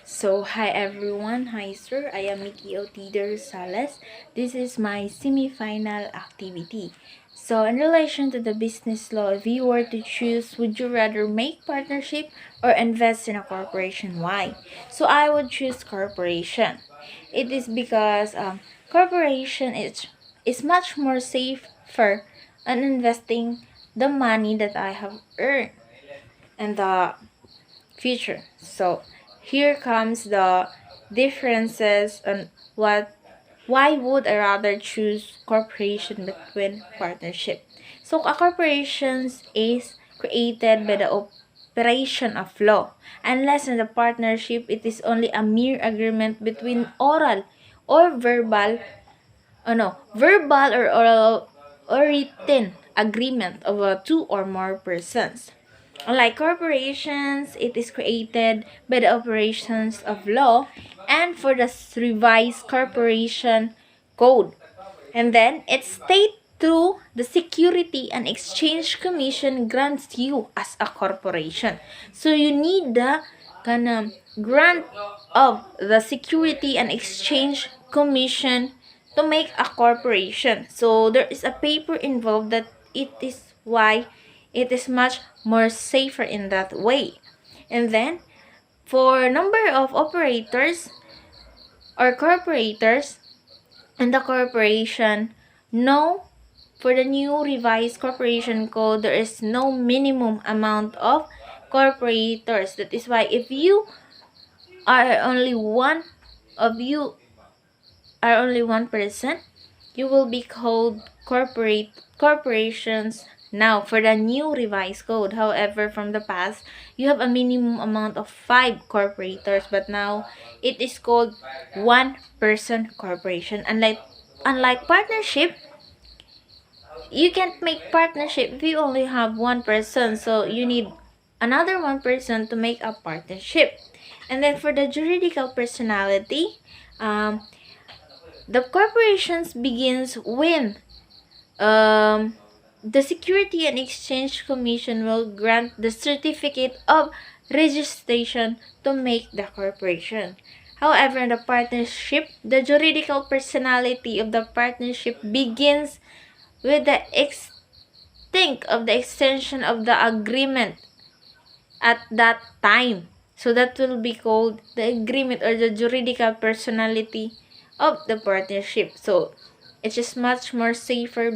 Hi everyone, hi sir, I am Mickey Otider Sales. This is my semi-final activity. So in relation to the business law, if you were to choose, would you rather make partnership or invest in a corporation? Why? So I would choose corporation. It is because corporation is much more safer on investing the money that I have earned in the future. So here comes the differences on why would I rather choose corporation between partnership. So a corporation is created by the operation of law. Unless in the partnership, it is only a mere agreement between oral or verbal, verbal or oral or written agreement of two or more persons. Unlike corporations, it is created by the operations of law and for the revised corporation code. And then it states through the Security and Exchange Commission grants you as a corporation. So you need the grant of the Security and Exchange Commission to make a corporation. So there is a paper involved that it is why it is much more safer in that way. And then for number of operators or corporators in the corporation, no, for the new revised corporation code, there is no minimum amount of corporators. That is why if you are only one of you are only one person, you will be called corporations now for the new revised code. However, from the past, you have a minimum amount of 5 corporators, but now it is called one person corporation. Unlike partnership, you can't make partnership if you only have one person, so you need another one person to make a partnership. And then for the juridical personality, the corporations begins when the Security and Exchange Commission will grant the certificate of registration to make the corporation. However, in the partnership, the juridical personality of the partnership begins with the extinct of the extension of the agreement at that time. So that will be called the agreement or the juridical personality of the partnership. So it's just much more safer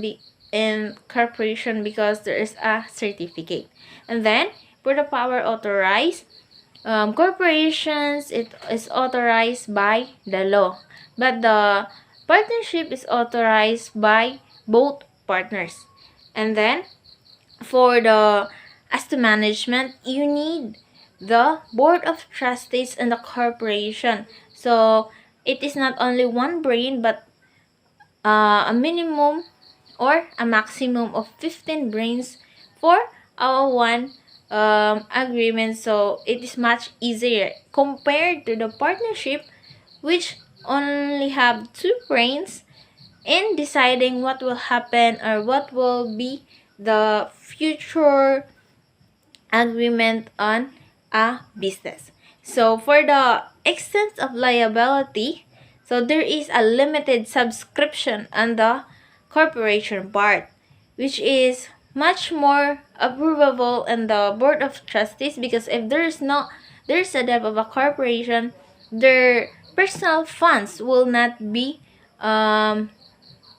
in corporation because there is a certificate. And then for the power authorized, corporations, it is authorized by the law, but the partnership is authorized by both partners. And then for the as to management, you need the board of trustees and the corporation. So it is not only one brain, but a minimum or a maximum of 15 brains for our one agreement. So it is much easier compared to the partnership, which only have 2 brains in deciding what will happen or what will be the future agreement on a business. So for the extent of liability, so there is a limited subscription on the corporation part, which is much more approvable in the board of trustees, because if there's a debt of a corporation, their personal funds will not be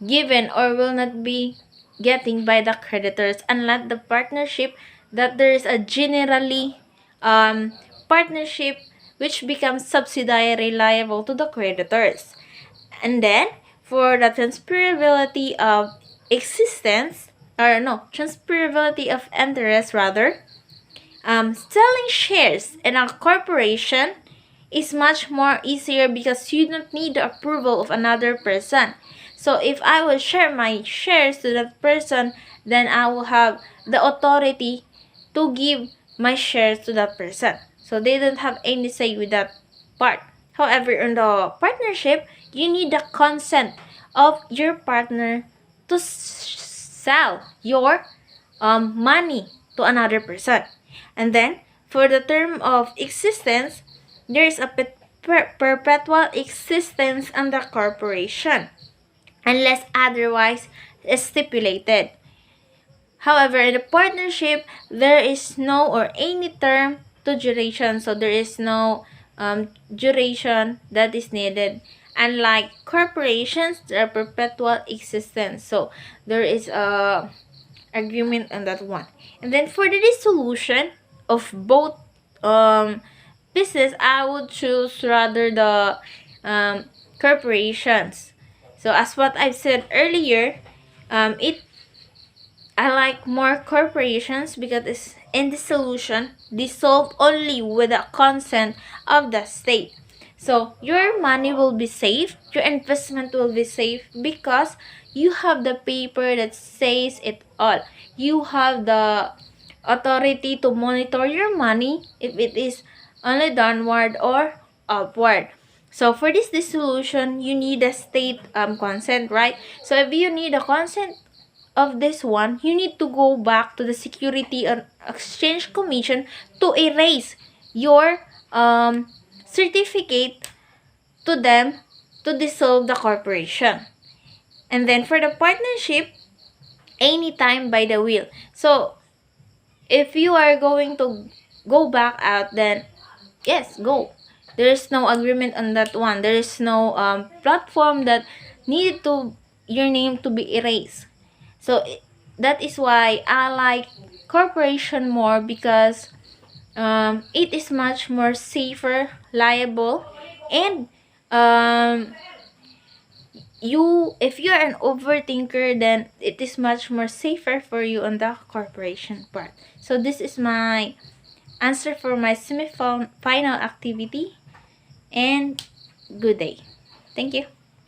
given or will not be getting by the creditors, unlike the partnership that there is a generally partnership which becomes subsidiary liable to the creditors. And then for the transferability of existence, or no, transferability of interest rather, selling shares in a corporation is much more easier because you don't need the approval of another person. So if I will share my shares to that person, then I will have the authority to give my shares to that person. So they don't have any say with that part. However, in the partnership, you need the consent of your partner to sell your money to another person. And then for the term of existence, there is a perpetual existence under corporation unless otherwise stipulated. However, in a partnership, there is no or any term to duration, so there is no duration that is needed. Unlike corporations, there are perpetual existence, so there is a agreement on that one. And then for the dissolution of both business, I would choose rather the corporations. So as what I've said earlier, it I like more corporations because it's in dissolution dissolved only with the consent of the state. So your money will be safe, your investment will be safe because you have the paper that says it all. You have the authority to monitor your money if it is only downward or upward. So for this dissolution, you need a state consent, right? So if you need a consent of this one, you need to go back to the Security and Exchange Commission to erase your certificate to them to dissolve the corporation. And then for the partnership, anytime by the will. So if you are going to go back out, then yes, go. There is no agreement on that one. There is no platform that needed to your name to be erased. So that is why I like corporation more because it is much more safer, liable, and if you are an overthinker, then it is much more safer for you on the corporation part. So this is my answer for my semi-final activity, and good day. Thank you.